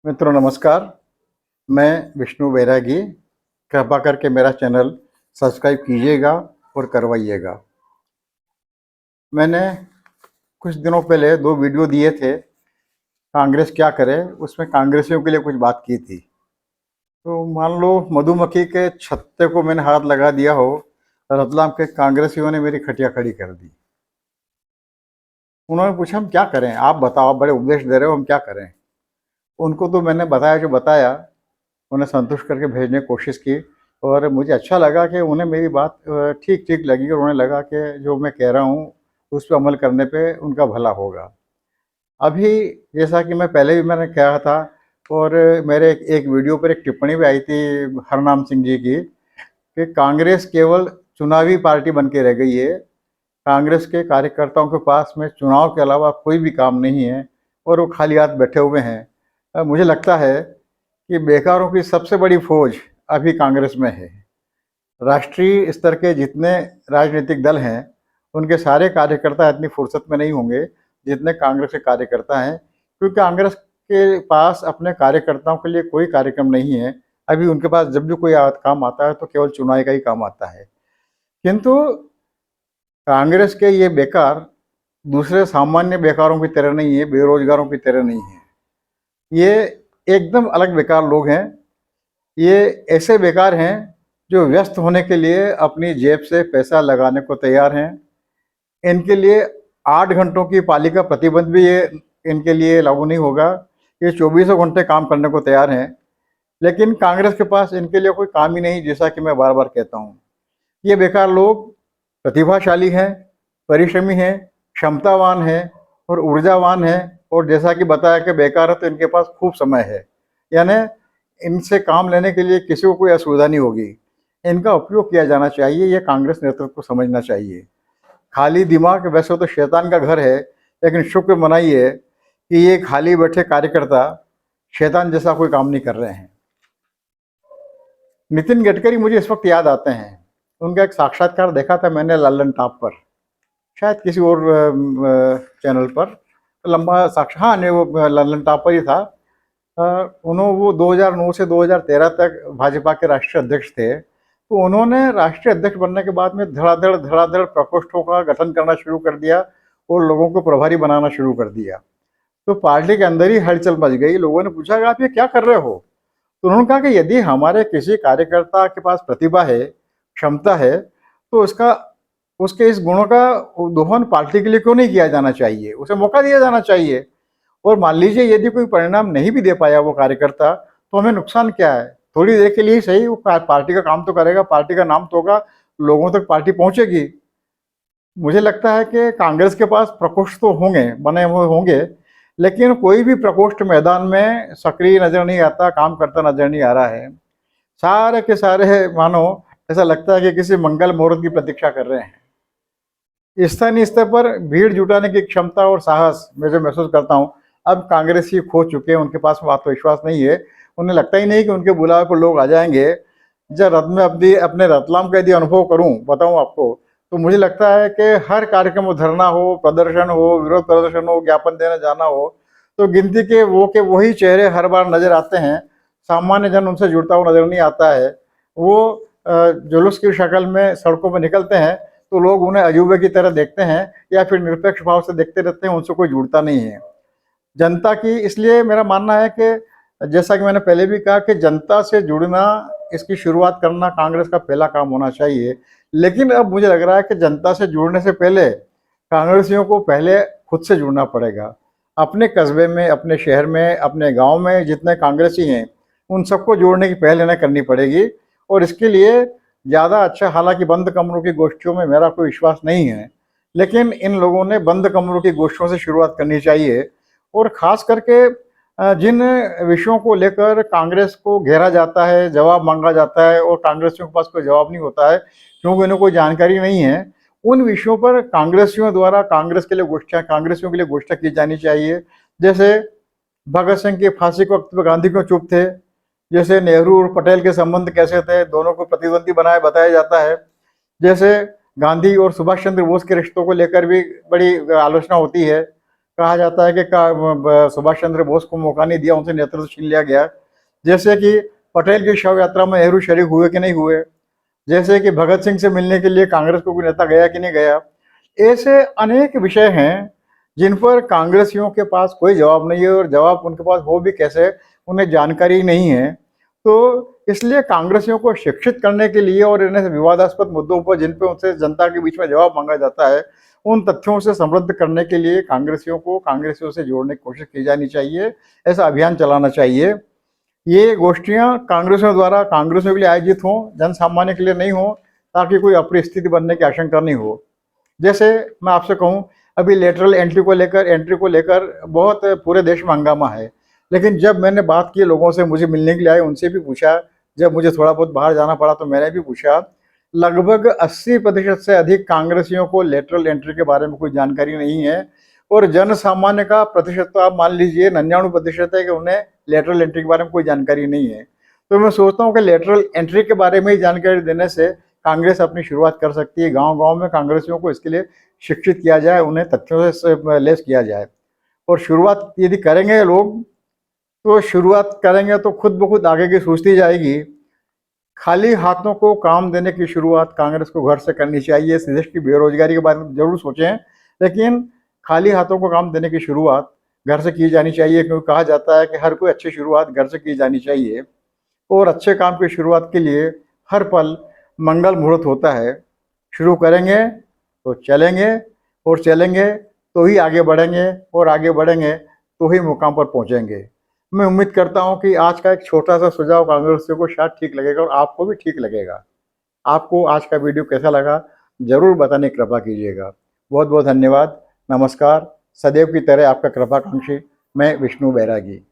मित्रों नमस्कार। मैं विष्णु बैरागी। कृपा करके मेरा चैनल सब्सक्राइब कीजिएगा और करवाइएगा। मैंने कुछ दिनों पहले 2 वीडियो दिए थे, कांग्रेस क्या करे। उसमें कांग्रेसियों के लिए कुछ बात की थी। तो मान लो मधुमक्खी के छत्ते को मैंने हाथ लगा दिया हो, रतलाम के कांग्रेसियों ने मेरी खटिया खड़ी कर दी। उन्होंने पूछा हम क्या करें, आप बताओ, आप बड़े उपदेश दे रहे हो, हम क्या करें। उनको तो मैंने बताया जो बताया, उन्हें संतुष्ट करके भेजने की कोशिश की। और मुझे अच्छा लगा कि उन्हें मेरी बात ठीक ठीक लगी और उन्हें लगा कि जो मैं कह रहा हूँ उस पर अमल करने पे उनका भला होगा। अभी जैसा कि मैं पहले भी मैंने कहा था, और मेरे एक वीडियो पर एक टिप्पणी भी आई थी हरनाम सिंह जी की, कि कांग्रेस केवल चुनावी पार्टी बन के रह गई है। कांग्रेस के कार्यकर्ताओं के पास में चुनाव के अलावा कोई भी काम नहीं है और वो खाली हाथ बैठे हुए हैं। मुझे लगता है कि बेकारों की सबसे बड़ी फौज अभी कांग्रेस में है। राष्ट्रीय स्तर के जितने राजनीतिक दल हैं उनके सारे कार्यकर्ता इतनी फुर्सत में नहीं होंगे जितने कांग्रेस के कार्यकर्ता हैं, क्योंकि कांग्रेस के पास अपने कार्यकर्ताओं के लिए कोई कार्यक्रम नहीं है। अभी उनके पास जब भी कोई काम आता है तो केवल चुनाव का ही काम आता है। किंतु कांग्रेस के ये बेकार दूसरे सामान्य बेकारों की तरह नहीं है, बेरोजगारों की तरह नहीं है। ये एकदम अलग बेकार लोग हैं। ये ऐसे बेकार हैं जो व्यस्त होने के लिए अपनी जेब से पैसा लगाने को तैयार हैं। इनके लिए 8 घंटों की पाली का प्रतिबंध भी ये इनके लिए लागू नहीं होगा। ये 24 घंटे काम करने को तैयार हैं। लेकिन कांग्रेस के पास इनके लिए कोई काम ही नहीं, जैसा कि मैं बार बार कहता हूँ। ये बेकार लोग प्रतिभाशाली हैं, परिश्रमी हैं, क्षमतावान हैं और ऊर्जावान हैं। और जैसा कि बताया कि बेकार है तो इनके पास खूब समय है, यानी इनसे काम लेने के लिए किसी को कोई असुविधा नहीं होगी। इनका उपयोग किया जाना चाहिए, ये कांग्रेस नेतृत्व को समझना चाहिए। खाली दिमाग वैसे तो शैतान का घर है, लेकिन शुक्र मनाइए कि ये खाली बैठे कार्यकर्ता शैतान जैसा कोई काम नहीं कर रहे हैं। नितिन गडकरी मुझे इस वक्त याद आते हैं। उनका एक साक्षात्कार देखा था मैंने लल्लन टॉप पर, शायद किसी और चैनल पर। लंबा साक्ष हाँ नहीं, वो लल्लन टॉप पर ही था। उन्होंने वो 2009 से 2013 तक भाजपा के राष्ट्रीय अध्यक्ष थे। तो उन्होंने राष्ट्रीय अध्यक्ष बनने के बाद में धड़ाधड़ प्रकोष्ठों का गठन करना शुरू कर दिया और लोगों को प्रभारी बनाना शुरू कर दिया। तो पार्टी के अंदर ही हलचल मच गई। लोगों ने पूछा कि आप ये क्या कर रहे हो। तो उन्होंने कहा कि यदि हमारे किसी कार्यकर्ता के पास प्रतिभा है, क्षमता है, तो उसके इस गुणों का दोहन पार्टी के लिए क्यों नहीं किया जाना चाहिए, उसे मौका दिया जाना चाहिए। और मान लीजिए यदि कोई परिणाम नहीं भी दे पाया वो कार्यकर्ता, तो हमें नुकसान क्या है। थोड़ी देर के लिए सही वो पार्टी का काम तो करेगा, पार्टी का नाम तो होगा, लोगों तक पार्टी पहुंचेगी। मुझे लगता है कि कांग्रेस के पास प्रकोष्ठ तो होंगे, बने हुए होंगे, लेकिन कोई भी प्रकोष्ठ मैदान में सक्रिय नजर नहीं आता, काम करता नजर नहीं आ रहा है। सारे के सारे मानो ऐसा लगता है कि किसी मंगल मुहूर्त की प्रतीक्षा कर रहे हैं। स्थानीय स्तर पर भीड़ जुटाने की क्षमता और साहस मैं जो महसूस करता हूँ, अब कांग्रेसी खो चुके हैं। उनके पास आत्मविश्वास नहीं है। उन्हें लगता ही नहीं कि उनके बुलावे पर लोग आ जाएंगे। जब में अपने रतलाम का यदि अनुभव करूं, बताऊं आपको, तो मुझे लगता है कि हर कार्यक्रम में धरना हो, प्रदर्शन हो, विरोध प्रदर्शन हो, ज्ञापन देने जाना हो, तो गिनती के वही चेहरे हर बार नजर आते हैं। सामान्य जन उनसे जुड़ता हुआ नजर नहीं आता है। वो जुलूस की शक्ल में सड़कों पर निकलते हैं तो लोग उन्हें अजूबे की तरह देखते हैं या फिर निरपेक्ष भाव से देखते रहते हैं, उनसे कोई जुड़ता नहीं है जनता की। इसलिए मेरा मानना है कि जैसा कि मैंने पहले भी कहा कि जनता से जुड़ना, इसकी शुरुआत करना कांग्रेस का पहला काम होना चाहिए। लेकिन अब मुझे लग रहा है कि जनता से जुड़ने से पहले कांग्रेसियों को पहले खुद से जुड़ना पड़ेगा। अपने कस्बे में, अपने शहर में, अपने गांव में जितने कांग्रेसी हैं उन सबको जोड़ने की पहल इन्हें करनी पड़ेगी। और इसके लिए ज़्यादा अच्छा, हालांकि बंद कमरों की गोष्ठियों में मेरा कोई विश्वास नहीं है, लेकिन इन लोगों ने बंद कमरों की गोष्ठियों से शुरुआत करनी चाहिए। और ख़ास करके जिन विषयों को लेकर कांग्रेस को घेरा जाता है, जवाब मांगा जाता है और कांग्रेसियों के पास कोई जवाब नहीं होता है क्योंकि उन्हें कोई जानकारी नहीं है, उन विषयों पर कांग्रेसियों द्वारा कांग्रेसियों के लिए गोष्ठियाँ की जानी चाहिए। जैसे भगत सिंह की फांसी के वक्त पर गांधी क्यों चुप थे, जैसे नेहरू और पटेल के संबंध कैसे थे, दोनों को प्रतिद्वंदी बताया जाता है। जैसे गांधी और सुभाष चंद्र बोस के रिश्तों को लेकर भी बड़ी आलोचना होती है। कहा जाता है कि सुभाष चंद्र बोस को मौका नहीं दिया, उनसे नेतृत्व छीन लिया गया। जैसे कि पटेल की शव यात्रा में नेहरू शरीक हुए कि नहीं हुए, जैसे कि भगत सिंह से मिलने के लिए कांग्रेस को कोई नेता गया कि नहीं गया। ऐसे अनेक विषय हैं जिन पर कांग्रेसियों के पास कोई जवाब नहीं है, और जवाब उनके पास हो भी कैसे, उन्हें जानकारी नहीं है। तो इसलिए कांग्रेसियों को शिक्षित करने के लिए और इन्हें विवादास्पद मुद्दों पर जिन पर उनसे जनता के बीच में जवाब मांगा जाता है, उन तथ्यों से समृद्ध करने के लिए कांग्रेसियों को कांग्रेसियों से जोड़ने की कोशिश की जानी चाहिए। ऐसा अभियान चलाना चाहिए। ये गोष्ठियां कांग्रेसियों द्वारा कांग्रेसियों के लिए आयोजित हों, जन सामान्य के लिए नहीं हो, ताकि कोई अप्रिय स्थिति बनने की आशंका नहीं हो। जैसे मैं आपसे कहूं, अभी लेटरल एंट्री को लेकर बहुत पूरे देश में हंगामा है। लेकिन जब मैंने बात की लोगों से, मुझे मिलने के लिए आए, उनसे भी पूछा, जब मुझे थोड़ा बहुत बाहर जाना पड़ा तो मैंने भी पूछा, लगभग 80% से अधिक कांग्रेसियों को लेटरल एंट्री के बारे में कोई जानकारी नहीं है। और जन सामान्य का प्रतिशत तो आप मान लीजिए 99% है कि उन्हें लेटरल एंट्री के बारे में कोई जानकारी नहीं है। तो मैं सोचता हूँ कि लेटरल एंट्री के बारे में ही जानकारी देने से कांग्रेस अपनी शुरुआत कर सकती है। गांव-गांव में कांग्रेसियों को इसके लिए शिक्षित किया जाए, उन्हें तथ्यों से लैस किया जाए। और शुरुआत यदि करेंगे लोग, तो शुरुआत करेंगे तो खुद ब खुद आगे की सूझती जाएगी। खाली हाथों को काम देने की शुरुआत कांग्रेस को घर से करनी चाहिए। इस देश की बेरोजगारी के बारे में जरूर सोचें, लेकिन खाली हाथों को काम देने की शुरुआत घर से की जानी चाहिए, क्योंकि कहा जाता है कि हर कोई अच्छी शुरुआत घर से की जानी चाहिए। और अच्छे काम की शुरुआत के लिए हर पल मंगल मुहूर्त होता है। शुरू करेंगे तो चलेंगे, और चलेंगे तो ही आगे बढ़ेंगे, और आगे बढ़ेंगे तो ही मुकाम पर पहुंचेंगे। मैं उम्मीद करता हूं कि आज का एक छोटा सा सुझाव कांग्रेसियों को शायद ठीक लगेगा, और आपको भी ठीक लगेगा। आपको आज का वीडियो कैसा लगा जरूर बताने की कृपा कीजिएगा। बहुत बहुत धन्यवाद। नमस्कार। सदैव की तरह आपका कृपाकांक्षी, मैं विष्णु बैरागी।